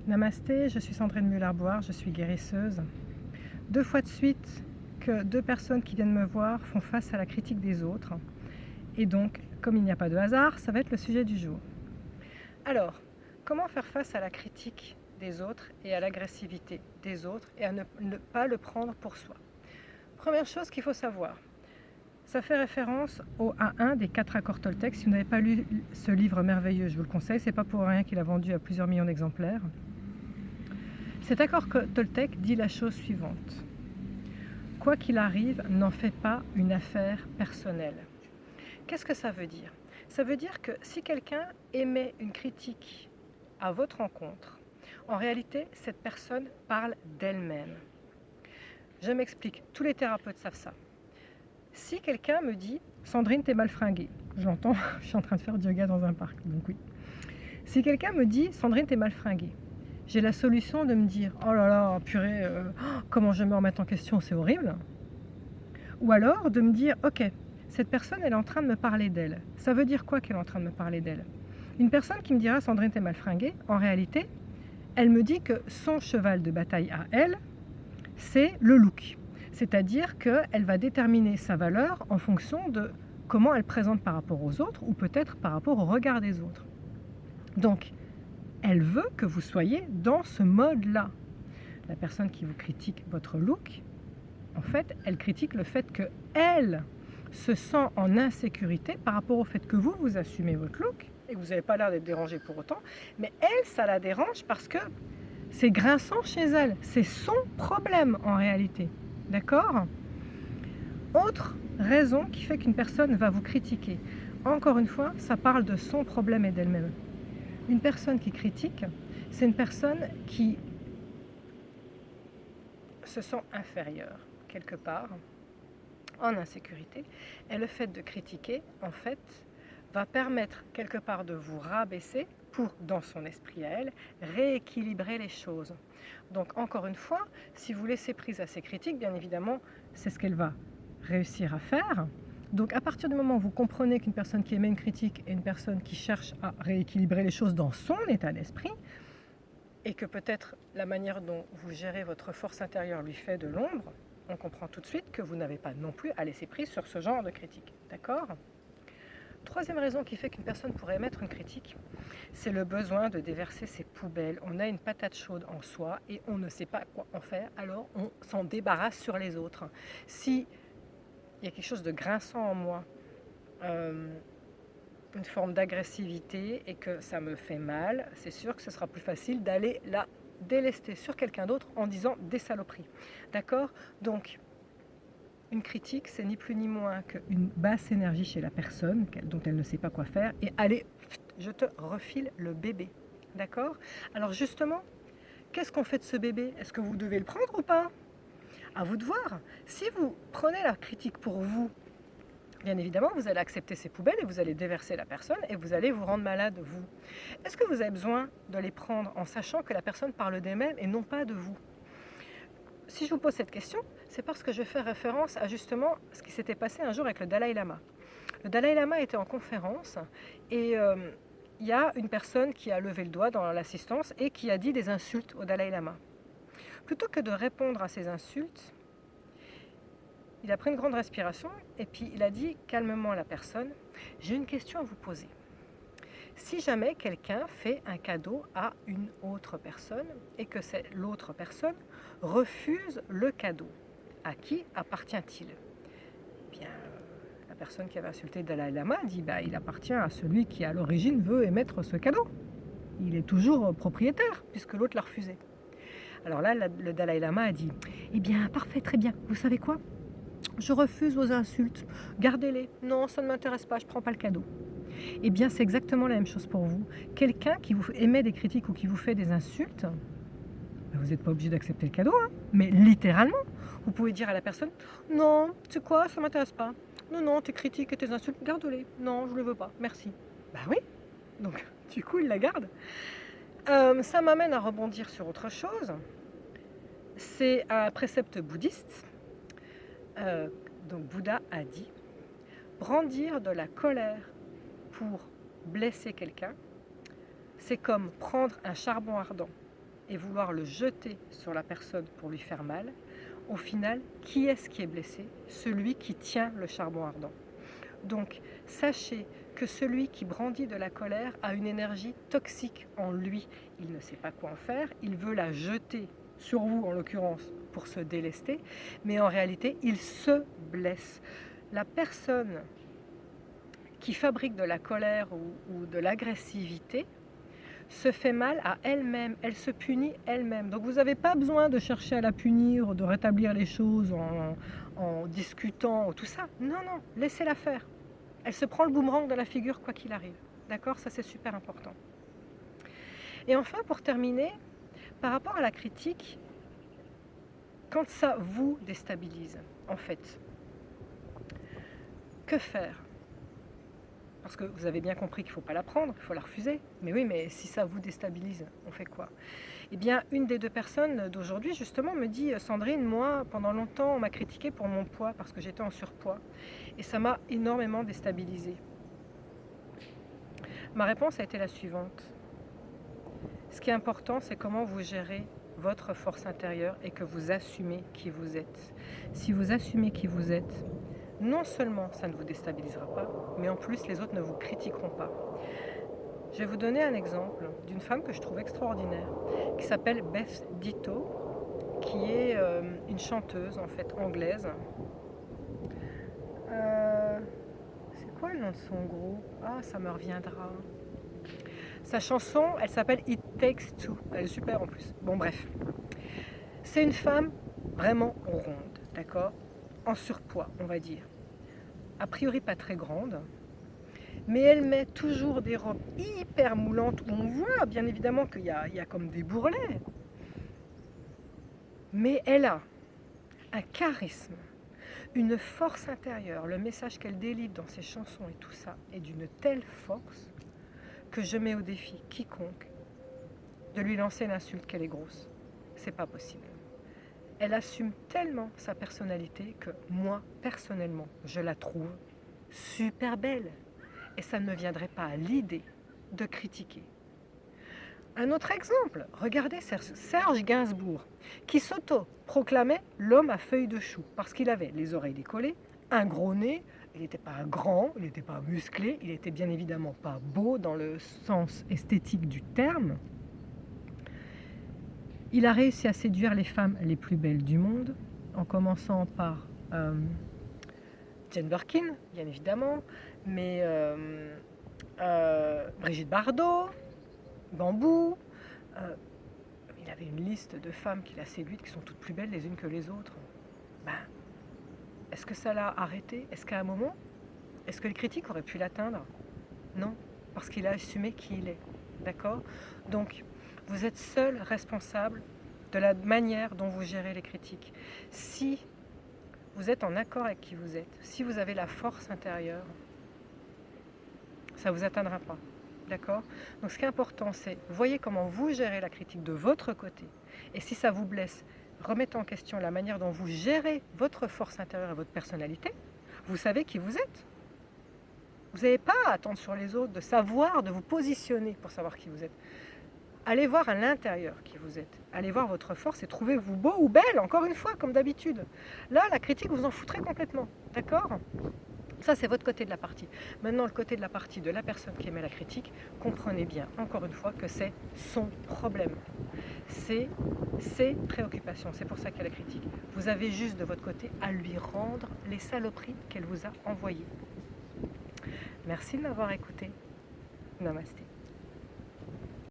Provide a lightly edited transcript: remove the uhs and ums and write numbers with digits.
Namasté, je suis Sandrine Muller-Boire, je suis guérisseuse. 2 fois de suite que 2 personnes qui viennent me voir font face à la critique des autres. Et donc, comme il n'y a pas de hasard, ça va être le sujet du jour. Alors, comment faire face à la critique des autres et à l'agressivité des autres et à ne pas le prendre pour soi? Première chose qu'il faut savoir, ça fait référence au A1 des 4 accords Toltec. Si vous n'avez pas lu ce livre merveilleux, je vous le conseille, c'est pas pour rien qu'il a vendu à plusieurs millions d'exemplaires. Cet accord Toltec dit la chose suivante. Quoi qu'il arrive, n'en fais pas une affaire personnelle. Qu'est-ce que ça veut dire? Ça veut dire que si quelqu'un émet une critique à votre rencontre, en réalité, cette personne parle d'elle-même. Je m'explique, tous les thérapeutes savent ça. Si quelqu'un me dit « Sandrine, t'es mal fringuée », j'entends, je suis en train de faire du yoga dans un parc, donc oui. Si quelqu'un me dit « Sandrine, t'es mal fringuée », j'ai la solution de me dire « Oh là là, purée, comment je vais me remettre en question, c'est horrible ». Ou alors de me dire « Ok, cette personne, elle est en train de me parler d'elle. Ça veut dire quoi qu'elle est en train de me parler d'elle ?» Une personne qui me dira « Sandrine, t'es mal fringuée », en réalité, elle me dit que son cheval de bataille à elle, c'est le look. C'est-à-dire qu'elle va déterminer sa valeur en fonction de comment elle présente par rapport aux autres ou peut-être par rapport au regard des autres. Donc, elle veut que vous soyez dans ce mode-là. La personne qui vous critique votre look, en fait, elle critique le fait qu'elle se sent en insécurité par rapport au fait que vous assumez votre look et que vous n'avez pas l'air d'être dérangé pour autant, mais elle, ça la dérange parce que c'est grinçant chez elle. C'est son problème en réalité. D'accord ? Autre raison qui fait qu'une personne va vous critiquer. Encore une fois, ça parle de son problème et d'elle-même. Une personne qui critique, c'est une personne qui se sent inférieure quelque part, en insécurité. Et le fait de critiquer, en fait, va permettre quelque part de vous rabaisser pour, dans son esprit à elle, rééquilibrer les choses. Donc, encore une fois, si vous laissez prise à ces critiques, bien évidemment, c'est ce qu'elle va réussir à faire. Donc, à partir du moment où vous comprenez qu'une personne qui émet une critique est une personne qui cherche à rééquilibrer les choses dans son état d'esprit, et que peut-être la manière dont vous gérez votre force intérieure lui fait de l'ombre, on comprend tout de suite que vous n'avez pas non plus à laisser prise sur ce genre de critique. D'accord ? Troisième raison qui fait qu'une personne pourrait émettre une critique, c'est le besoin de déverser ses poubelles. On a une patate chaude en soi et on ne sait pas quoi en faire, alors on s'en débarrasse sur les autres. Si il y a quelque chose de grinçant en moi, une forme d'agressivité et que ça me fait mal, c'est sûr que ce sera plus facile d'aller la délester sur quelqu'un d'autre en disant des saloperies. D'accord ? Donc, une critique, c'est ni plus ni moins qu'une basse énergie chez la personne dont elle ne sait pas quoi faire et allez, je te refile le bébé. D'accord ? Alors justement, qu'est-ce qu'on fait de ce bébé ? Est-ce que vous devez le prendre ou pas ? À vous de voir. Si vous prenez la critique pour vous, bien évidemment, vous allez accepter ces poubelles et vous allez déverser la personne et vous allez vous rendre malade, vous. Est-ce que vous avez besoin de les prendre en sachant que la personne parle d'elle-même et non pas de vous ? Si je vous pose cette question, c'est parce que je fais référence à justement ce qui s'était passé un jour avec le Dalai Lama. Le Dalai Lama était en conférence et il y a une personne qui a levé le doigt dans l'assistance et qui a dit des insultes au Dalai Lama. Plutôt que de répondre à ces insultes, il a pris une grande respiration et puis il a dit calmement à la personne « J'ai une question à vous poser. Si jamais quelqu'un fait un cadeau à une autre personne et que l'autre personne refuse le cadeau, à qui appartient-il » Bien, la personne qui avait insulté Dalai Lama dit il appartient à celui qui à l'origine veut émettre ce cadeau. Il est toujours propriétaire puisque l'autre l'a refusé. Alors là, le Dalai Lama a dit « Eh bien, parfait, très bien. Vous savez quoi ? Je refuse vos insultes. Gardez-les. Non, ça ne m'intéresse pas, je ne prends pas le cadeau. » Eh bien, c'est exactement la même chose pour vous. Quelqu'un qui vous émet des critiques ou qui vous fait des insultes, vous n'êtes pas obligé d'accepter le cadeau, hein, mais littéralement, vous pouvez dire à la personne « Non, tu sais quoi, ça ne m'intéresse pas. Non, non, tes critiques et tes insultes, garde-les. Non, je ne les veux pas, merci. » Bah oui, donc du coup, il la garde. Ça m'amène à rebondir sur autre chose. C'est un précepte bouddhiste. Donc Bouddha a dit « Brandir de la colère pour blesser quelqu'un, c'est comme prendre un charbon ardent et vouloir le jeter sur la personne pour lui faire mal, au final, qui est-ce qui est blessé? Celui qui tient le charbon ardent. Donc, sachez que celui qui brandit de la colère a une énergie toxique en lui. Il ne sait pas quoi en faire, il veut la jeter sur vous en l'occurrence pour se délester, mais en réalité, il se blesse. La personne qui fabrique de la colère ou de l'agressivité se fait mal à elle-même, elle se punit elle-même. Donc vous n'avez pas besoin de chercher à la punir, de rétablir les choses en discutant, ou tout ça. Non, non, laissez-la faire. Elle se prend le boomerang de la figure quoi qu'il arrive. D'accord? Ça c'est super important. Et enfin, pour terminer, par rapport à la critique, quand ça vous déstabilise, en fait, que faire? Parce que vous avez bien compris qu'il ne faut pas la prendre, il faut la refuser. Mais oui, mais si ça vous déstabilise, on fait quoi? Eh bien, une des deux personnes d'aujourd'hui, justement, me dit « Sandrine, moi, pendant longtemps, on m'a critiqué pour mon poids, parce que j'étais en surpoids. Et ça m'a énormément déstabilisée. » Ma réponse a été la suivante. Ce qui est important, c'est comment vous gérez votre force intérieure et que vous assumez qui vous êtes. Si vous assumez qui vous êtes, non seulement ça ne vous déstabilisera pas, mais en plus les autres ne vous critiqueront pas. Je vais vous donner un exemple d'une femme que je trouve extraordinaire, qui s'appelle Beth Ditto, qui est une chanteuse en fait anglaise. C'est quoi le nom de son groupe? Ah, ça me reviendra. Sa chanson, elle s'appelle It Takes Two. Elle est super en plus. Bon bref. C'est une femme vraiment ronde, d'accord? En surpoids, on va dire. A priori pas très grande, mais elle met toujours des robes hyper moulantes où on voit bien évidemment qu'il y a comme des bourrelets. Mais elle a un charisme, une force intérieure. Le message qu'elle délivre dans ses chansons et tout ça est d'une telle force que je mets au défi quiconque de lui lancer l'insulte qu'elle est grosse. C'est pas possible. Elle assume tellement sa personnalité que moi, personnellement, je la trouve super belle. Et ça ne me viendrait pas à l'idée de critiquer. Un autre exemple, regardez Serge Gainsbourg, qui s'auto-proclamait l'homme à feuilles de chou, parce qu'il avait les oreilles décollées, un gros nez, il n'était pas grand, il n'était pas musclé, il n'était bien évidemment pas beau dans le sens esthétique du terme. Il a réussi à séduire les femmes les plus belles du monde, en commençant par Jane Birkin, bien évidemment, mais Brigitte Bardot, Bambou. Il avait une liste de femmes qu'il a séduites qui sont toutes plus belles les unes que les autres. Ben, est-ce que ça l'a arrêté? Est-ce qu'à un moment, est-ce que les critiques auraient pu l'atteindre? Non, parce qu'il a assumé qui il est. D'accord? Donc, vous êtes seul responsable de la manière dont vous gérez les critiques. Si vous êtes en accord avec qui vous êtes, si vous avez la force intérieure, ça ne vous atteindra pas. D'accord? Donc ce qui est important, c'est voyez comment vous gérez la critique de votre côté. Et si ça vous blesse, remettez en question la manière dont vous gérez votre force intérieure et votre personnalité. Vous savez qui vous êtes. Vous n'avez pas à attendre sur les autres de savoir, de vous positionner pour savoir qui vous êtes. Allez voir à l'intérieur qui vous êtes. Allez voir votre force et trouvez-vous beau ou belle, encore une fois, comme d'habitude. Là, la critique, vous en foutrez complètement. D'accord ? Ça, c'est votre côté de la partie. Maintenant, le côté de la partie de la personne qui émet la critique, comprenez bien, encore une fois, que c'est son problème. C'est ses préoccupations. C'est pour ça qu'il y a la critique. Vous avez juste de votre côté à lui rendre les saloperies qu'elle vous a envoyées. Merci de m'avoir écouté. Namasté.